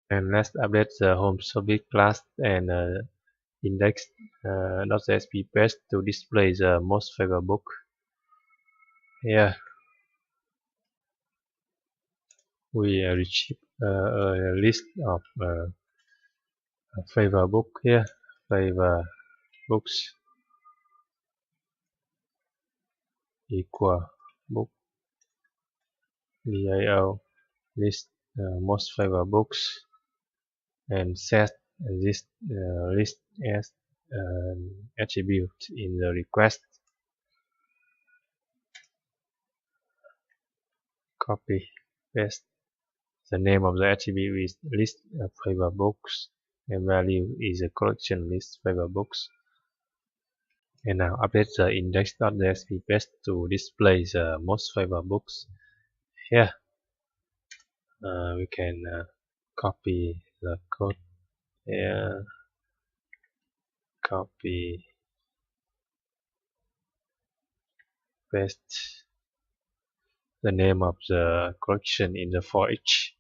And let's update the HomeServlet class and index.jsp page to display the most favorite book. Here we retrieve a list of favorite book here. Favorite books equal book DAO list most favorite books and set this list as attribute in the request. Copy paste. The name of the attribute is list of favorite books and value is a collection list favorite books. And now update the index.jsp page to display the most favorite books. Here we can copy the code here, copy, paste the name of the collection in the for each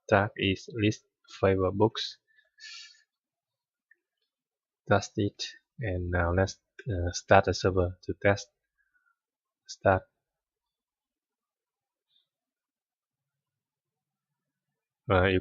tag is list favorite books. Test it, and now let's start a server to test. Start. You